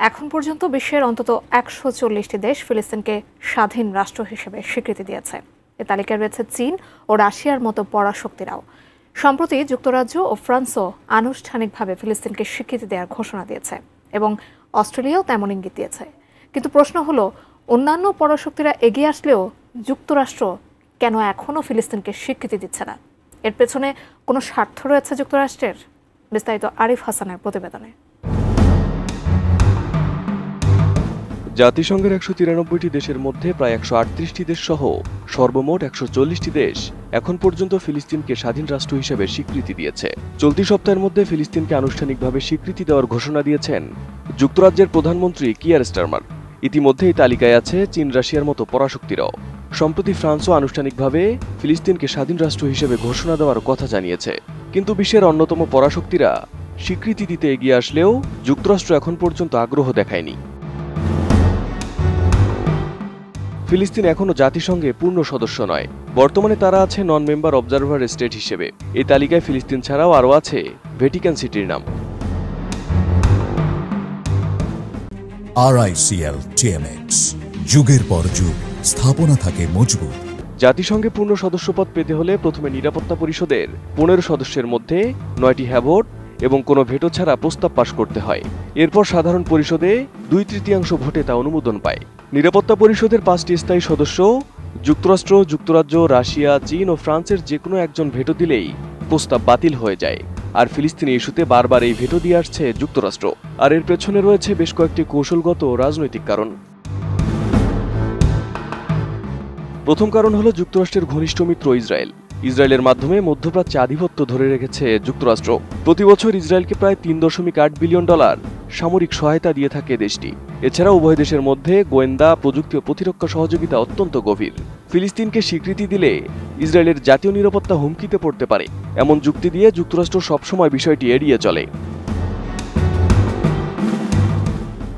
এখন পর্যন্ত বিশ্বের অন্তত ১৪০টি দেশ ফিলিস্তিনকে স্বাধীন রাষ্ট্র হিসেবে স্বীকৃতি দিয়েছে। এ তালিকায় রয়েছে চীন ও রাশিয়ার মতো পরাশক্তিরাও। সম্প্রতি যুক্তরাজ্য ও ফ্রান্সও আনুষ্ঠানিকভাবে ফিলিস্তিনকে স্বীকৃতি দেওয়ার ঘোষণা দিয়েছে এবং অস্ট্রেলিয়াও তেমন ইঙ্গিত দিয়েছে। কিন্তু প্রশ্ন হলো, অন্যান্য পরাশক্তিরা এগিয়ে আসলেও যুক্তরাষ্ট্র কেন এখনও ফিলিস্তিনকে স্বীকৃতি দিচ্ছে না? এর পেছনে কোনো স্বার্থ রয়েছে যুক্তরাষ্ট্রের? বিস্তারিত আরিফ হাসানের প্রতিবেদনে। জাতিসংঘের ১৯৩টি দেশের মধ্যে প্রায় ১৩৮টি দেশ সহ সর্বমোট ১৪০টি দেশ এখন পর্যন্ত ফিলিস্তিনকে স্বাধীন রাষ্ট্র হিসেবে স্বীকৃতি দিয়েছে। চলতি সপ্তাহের মধ্যে ফিলিস্তিনকে আনুষ্ঠানিকভাবে স্বীকৃতি দেওয়ার ঘোষণা দিয়েছেন যুক্তরাজ্যের প্রধানমন্ত্রী কিয়ার স্টারমার। ইতিমধ্যে এই তালিকায় আছে চীন, রাশিয়ার মতো পরাশক্তিরাও। সম্প্রতি ফ্রান্সও আনুষ্ঠানিকভাবে ফিলিস্তিনকে স্বাধীন রাষ্ট্র হিসেবে ঘোষণা দেওয়ার কথা জানিয়েছে। কিন্তু বিশ্বের অন্যতম পরাশক্তিরা স্বীকৃতি দিতে এগিয়ে আসলেও যুক্তরাষ্ট্র এখন পর্যন্ত আগ্রহ দেখায়নি। ফিলিস্তিন এখনও জাতিসংঘে পূর্ণ সদস্য নয়। বর্তমানে তারা আছে নন মেম্বার অবজারভার স্টেট হিসেবে। এই তালিকায় ফিলিস্তিন ছাড়াও আরও আছে ভ্যাটিকান সিটির নাম। RICL TMX, যুগের পর যুগ স্থাপনা থাকে মজবুত। জাতিসংঘে পূর্ণ সদস্যপদ পেতে হলে প্রথমে নিরাপত্তা পরিষদের ১৫ সদস্যের মধ্যে ৯টি হ্যাঁ ভোট এবং কোনো ভেটো ছাড়া প্রস্তাব পাশ করতে হয়। এরপর সাধারণ পরিষদে ২/৩ ভোটে তা অনুমোদন পায়। নিরাপত্তা পরিষদের ৫টি স্থায়ী সদস্য যুক্তরাষ্ট্র, যুক্তরাজ্য, রাশিয়া, চীন ও ফ্রান্সের যে কোনো একজন ভেটো দিলেই প্রস্তাব বাতিল হয়ে যায়। আর ফিলিস্তিনি ইস্যুতে বারবার এই ভেটো দিয়ে আসছে যুক্তরাষ্ট্র। আর এর পেছনে রয়েছে বেশ কয়েকটি কৌশলগত রাজনৈতিক কারণ। প্রথম কারণ হলো যুক্তরাষ্ট্রের ঘনিষ্ঠ মিত্র ইসরায়েল। ইসরায়েলের মাধ্যমে মধ্যপ্রাচ্যে আধিপত্য ধরে রেখেছে যুক্তরাষ্ট্র। প্রতি বছর ইসরায়েলকে প্রায় $৩.৮ বিলিয়ন সামরিক সহায়তা দিয়ে থাকে দেশটি। এছাড়া উভয় দেশের মধ্যে গোয়েন্দা, প্রযুক্তি ও প্রতিরক্ষা সহযোগিতা অত্যন্ত গভীর। ফিলিস্তিনকে স্বীকৃতি দিলে ইসরায়েলের জাতীয় নিরাপত্তা হুমকিতে পড়তে পারে, এমন যুক্তি দিয়ে যুক্তরাষ্ট্র সবসময় বিষয়টি এড়িয়ে চলে।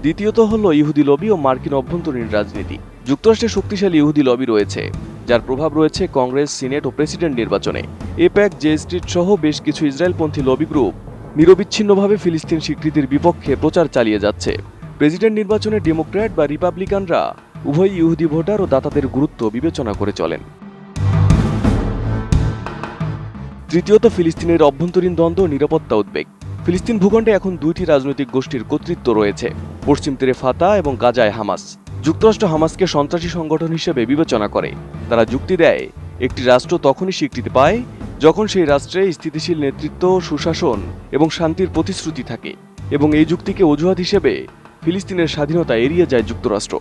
দ্বিতীয়ত হল ইহুদি লবি ও মার্কিন অভ্যন্তরীণ রাজনীতি। যুক্তরাষ্ট্রের শক্তিশালী ইহুদি লবি রয়েছে, যার প্রভাব রয়েছে কংগ্রেস, সিনেট ও প্রেসিডেন্ট নির্বাচনে। এপ্যাক, জে স্ট্রিট সহ বেশ কিছু ইসরায়েলপন্থী লবি গ্রুপ নিরবিচ্ছিন্নভাবে ফিলিস্তিন স্বীকৃতির বিপক্ষে প্রচার চালিয়ে যাচ্ছে। প্রেসিডেন্ট নির্বাচনে ডেমোক্র্যাট বা রিপাবলিকানরা উভয় ইহুদি ভোটার ও দাতাদের গুরুত্ব বিবেচনা করে চলেন। তৃতীয়ত ফিলিস্তিনের অভ্যন্তরীণ দ্বন্দ্ব, নিরাপত্তা উদ্বেগ। ফিলিস্তিন ভূখণ্ডে এখন দুইটি রাজনৈতিক গোষ্ঠীর কর্তৃত্ব রয়েছে, পশ্চিম তীরে ফাতাহ এবং গাজায় হামাস। যুক্তরাষ্ট্র হামাসকে সন্ত্রাসী সংগঠন হিসেবে বিবেচনা করে। তারা যুক্তি দেয়, একটি রাষ্ট্র তখনই স্বীকৃতি পায় যখন সেই রাষ্ট্রে স্থিতিশীল নেতৃত্ব, সুশাসন এবং শান্তির প্রতিশ্রুতি থাকে, এবং এই যুক্তিকে অজুহাত হিসেবে ফিলিস্তিনের স্বাধীনতা এড়িয়ে যায় যুক্তরাষ্ট্র।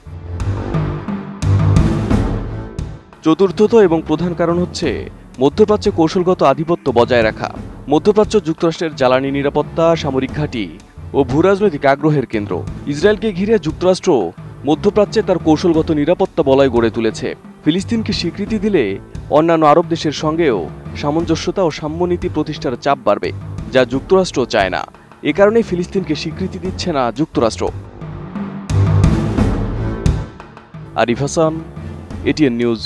চতুর্থত এবং প্রধান কারণ হচ্ছে মধ্যপ্রাচ্যে কৌশলগত আধিপত্য বজায় রাখা। মধ্যপ্রাচ্য যুক্তরাষ্ট্রের জ্বালানি নিরাপত্তা, সামরিক ঘাঁটি ও ভূরাজনৈতিক আগ্রহের কেন্দ্র। ইসরায়েলকে ঘিরে যুক্তরাষ্ট্র মধ্যপ্রাচ্যে তার কৌশলগত নিরাপত্তা বলয় গড়ে তুলেছে। ফিলিস্তিনকে স্বীকৃতি দিলে অন্যান্য আরব দেশের সঙ্গেও সামঞ্জস্যতা ও সাম্যনীতি প্রতিষ্ঠার চাপ বাড়বে, যা যুক্তরাষ্ট্র চায় না। এ কারণেই ফিলিস্তিনকে স্বীকৃতি দিচ্ছে না যুক্তরাষ্ট্র। Arif Hasan, ATN news.